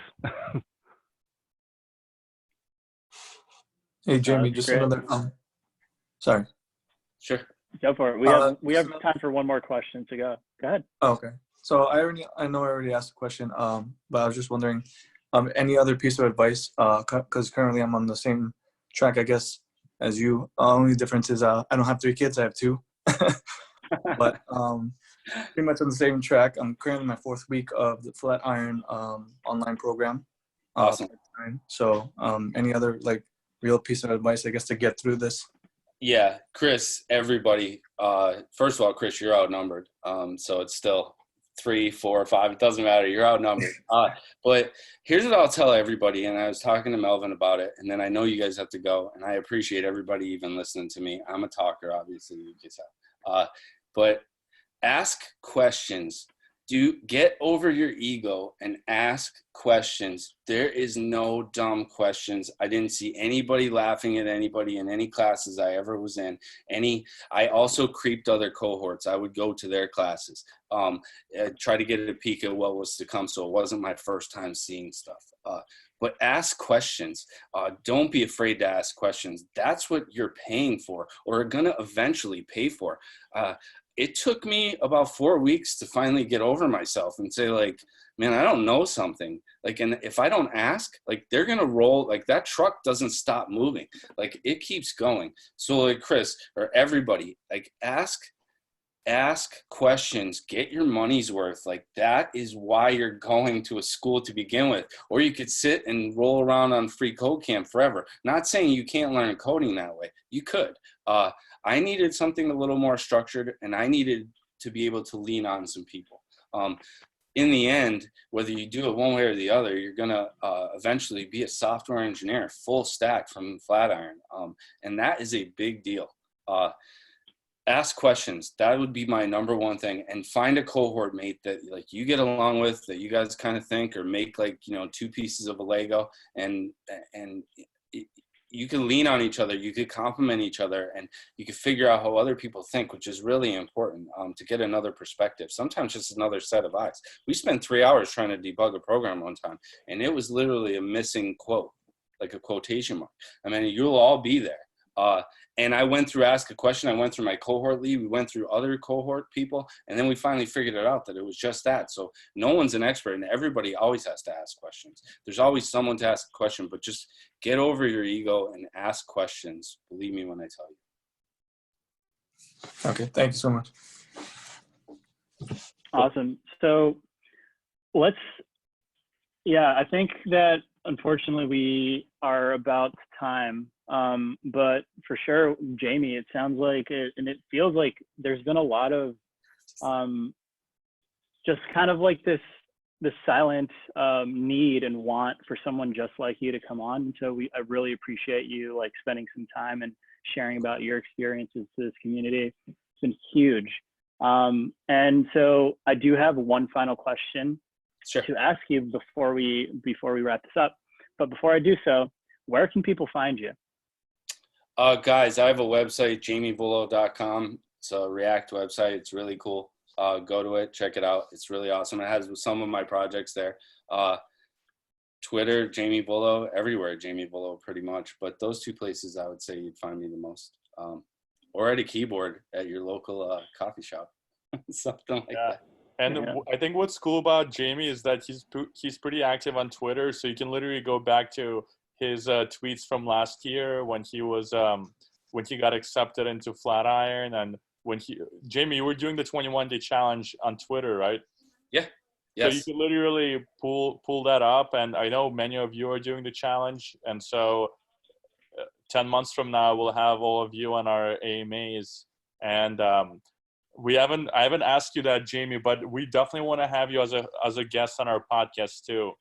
Hey, Jamie, just great. another. Sorry. Sure. Go for it. We have time for one more question, so go ahead. Oh, okay. So I know I already asked a question, but I was just wondering, any other piece of advice? Because currently I'm on the same track, I guess, as you. Only difference is I don't have 3 kids. I have 2. But pretty much on the same track. I'm currently in my 4th week of the Flatiron online program. Awesome. So any other real piece of advice, I guess, to get through this? Yeah, Chris, everybody. First of all, Chris, you're outnumbered. So it's still 3, 4, 5. It doesn't matter. You're outnumbered. But here's what I'll tell everybody. And I was talking to Melvin about it. And then I know you guys have to go. And I appreciate everybody even listening to me. I'm a talker, obviously, you can tell. But ask questions. Get over your ego and ask questions. There is no dumb questions. I didn't see anybody laughing at anybody in any classes I ever was in. I also creeped other cohorts. I would go to their classes, try to get a peek at what was to come. So it wasn't my first time seeing stuff. But ask questions. Don't be afraid to ask questions. That's what you're paying for, or are gonna eventually pay for. It took me about 4 weeks to finally get over myself and say, man, I don't know something. And if I don't ask, they're going to roll, that truck doesn't stop moving. It keeps going. So Chris, or everybody, ask questions, get your money's worth. That is why you're going to a school to begin with. Or you could sit and roll around on free code camp forever. Not saying you can't learn coding that way. You could. I needed something a little more structured, and I needed to be able to lean on some people. In the end, whether you do it one way or the other, you're going to eventually be a software engineer, full stack from Flatiron. And that is a big deal. Ask questions. That would be my number one thing. And find a cohort mate that you get along with, that you guys kind of think, or make 2 pieces of a Lego, and you can lean on each other, you could compliment each other, and you can figure out how other people think, which is really important, to get another perspective. Sometimes just another set of eyes. We spent 3 hours trying to debug a program one time, and it was literally a missing quote, like a quotation mark. I mean, you'll all be there. And I went through Ask a Question. I went through my cohort lead. We went through other cohort people. And then we finally figured it out that it was just that. So no one's an expert, and everybody always has to ask questions. There's always someone to ask a question, but just get over your ego and ask questions. Believe me when I tell you. Okay, thank you so much. Awesome. So I think that unfortunately we are about time. But for sure, Jamie, it sounds like it, and it feels like there's been a lot of just kind of like this silent need and want for someone just like you to come on. And so I really appreciate you spending some time and sharing about your experiences to this community. It's been huge. And so I do have one final question to ask you before we wrap this up. But before I do so, where can people find you? Guys, I have a website, jamievullo.com. It's a React website. It's really cool. Go to it, check it out. It's really awesome. It has some of my projects there. Twitter, Jamie Vullo, everywhere, Jamie Vullo, pretty much. But those 2 places, I would say you'd find me the most. or at a keyboard at your local coffee shop, something like that. And I think what's cool about Jamie is that he's pretty active on Twitter, so you can literally go back to his tweets from last year when he was when he got accepted into Flatiron, and when Jamie, you were doing the 21-day challenge on Twitter, right? Yeah. So you Yes. can literally pull that up, and I know many of you are doing the challenge, and so 10 months from now we'll have all of you on our AMAs, and I haven't asked you that, Jamie, but we definitely want to have you as a guest on our podcast too,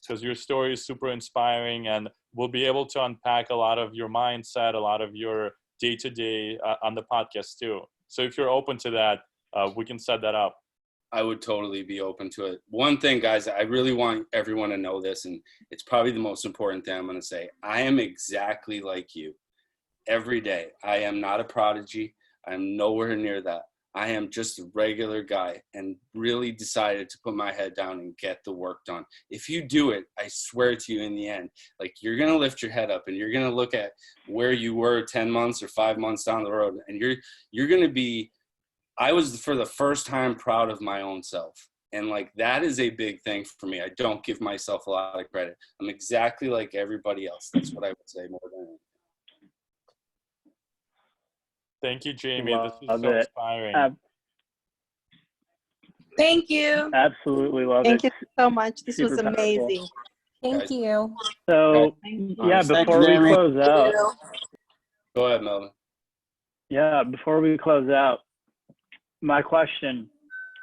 because your story is super inspiring, and we'll be able to unpack a lot of your mindset, a lot of your day-to-day on the podcast too. So if you're open to that, we can set that up. I would totally be open to it. One thing, guys, I really want everyone to know this, and it's probably the most important thing I'm going to say. I am exactly like you every day. I am not a prodigy. I'm nowhere near that. I am just a regular guy and really decided to put my head down and get the work done. If you do it, I swear to you in the end, like you're going to lift your head up and you're going to look at where you were 10 months or 5 months down the road, and you're going to be, I was for the first time proud of my own self. And like, that is a big thing for me. I don't give myself a lot of credit. I'm exactly like everybody else. That's what I would say more than anything. Thank you, Jamie. Love this is so it. inspiring. Thank you. Absolutely love Thank it. you so much. This was Super powerful. amazing. Thank you. So yeah, before we close out, Go ahead, Melvin. yeah, before we close out, my question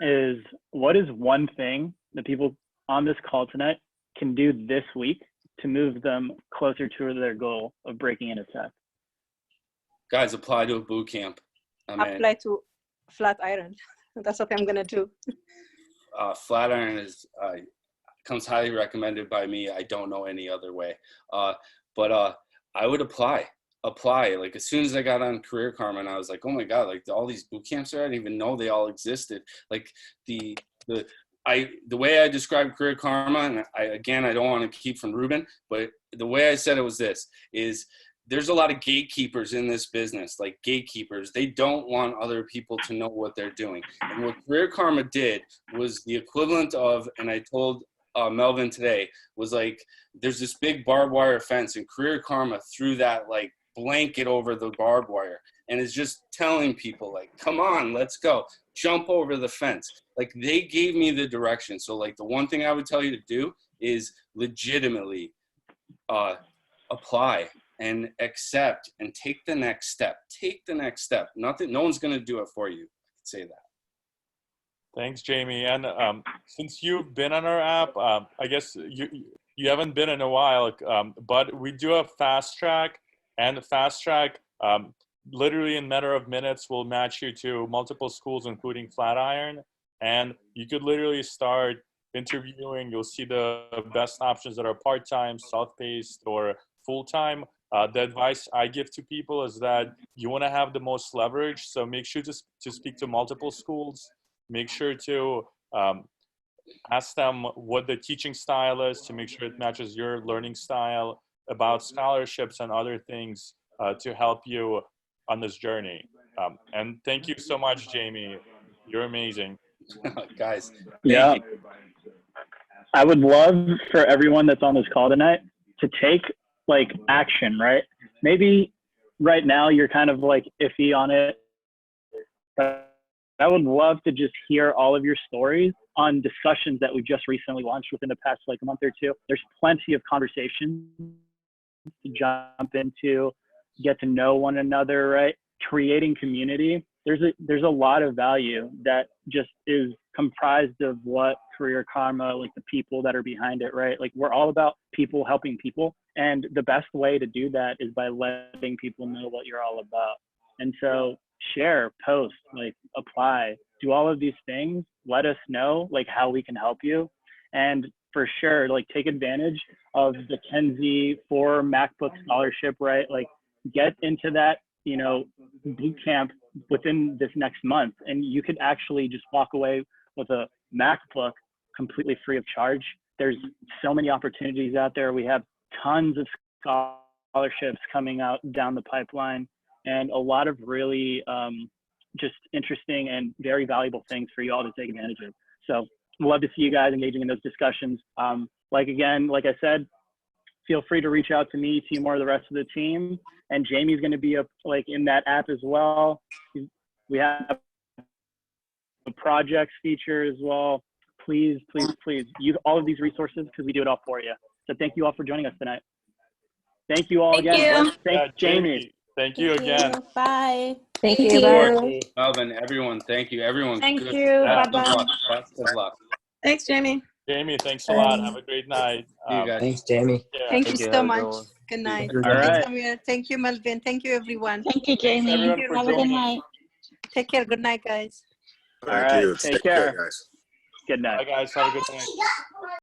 is, what is one thing that people on this call tonight can do this week to move them closer to their goal of breaking into tech? Guys, apply to a boot camp. Apply to Flatiron. That's what I'm gonna do. Flatiron comes highly recommended by me. I don't know any other way. But I would apply. Like as soon as I got on Career Karma, and I was like, oh my God, like all these boot camps there, I didn't even know they all existed. Like the way I described Career Karma, and I don't want to keep from Ruben, but the way I said it was this, is there's a lot of gatekeepers in this business, like gatekeepers. They don't want other people to know what they're doing. And what Career Karma did was the equivalent of, and I told Melvin today, was like, there's this big barbed wire fence, and Career Karma threw that like blanket over the barbed wire, and is just telling people like, come on, let's go, jump over the fence. Like they gave me the direction. So like the one thing I would tell you to do is legitimately apply and accept and take the next step. Take the next step. No one's going to do it for you. I can say that. Thanks, Jamie. And since you've been on our app, I guess you haven't been in a while, but we do a fast track, and the fast track, literally in a matter of minutes, will match you to multiple schools, including Flatiron. And you could literally start interviewing. You'll see the best options that are part-time, self-paced, or full-time. The advice I give to people is that you want to have the most leverage. So make sure to speak to multiple schools. Make sure to ask them what the teaching style is to make sure it matches your learning style, about scholarships and other things to help you on this journey. And thank you so much, Jamie. You're amazing. Guys, yeah. I would love for everyone that's on this call tonight to take like action, right? Maybe right now you're kind of like iffy on it, but I would love to just hear all of your stories on discussions that we just recently launched within the past like month or two. There's plenty of conversations to jump into, get to know one another, right? Creating community. There's a lot of value that just is comprised of what Career Karma, like the people that are behind it, right? Like we're all about people helping people. And the best way to do that is by letting people know what you're all about. And so share, post, like apply, do all of these things. Let us know like how we can help you. And for sure, like take advantage of the Kenzie 4 MacBook scholarship, right? Like get into that, boot camp within this next month. And you could actually just walk away with a MacBook completely free of charge. There's so many opportunities out there. We have tons of scholarships coming out down the pipeline. and a lot of really just interesting and very valuable things for you all to take advantage of. So we'd love to see you guys engaging in those discussions. Like I said, feel free to reach out to me, Timur, or the rest of the team. And Jamie's going to be in that app as well. We have a projects feature as well. Please, please, please use all of these resources because we do it all for you. So thank you all for joining us tonight. Thank you all again. Thank Jamie. Thank you again. Bye. Thank you. Bye. Melvin, everyone, thank you. Everyone, Thank good. you. Best Bye-bye. of luck. Best of luck. Thanks, Jamie. Jamie, thanks a lot. Have a great night. See you guys. Thanks, Jamie. Yeah. Thank you Thank you. so Have a much. good one. Good night. All right. Thanks, Amir. Thank you, Melvin. Thank you, everyone. Thank you, Thanks Jamie. everyone for Have a good joining. night. Take care. Good night, guys. All right. Take care. guys. Good night. Bye guys. Have a good night.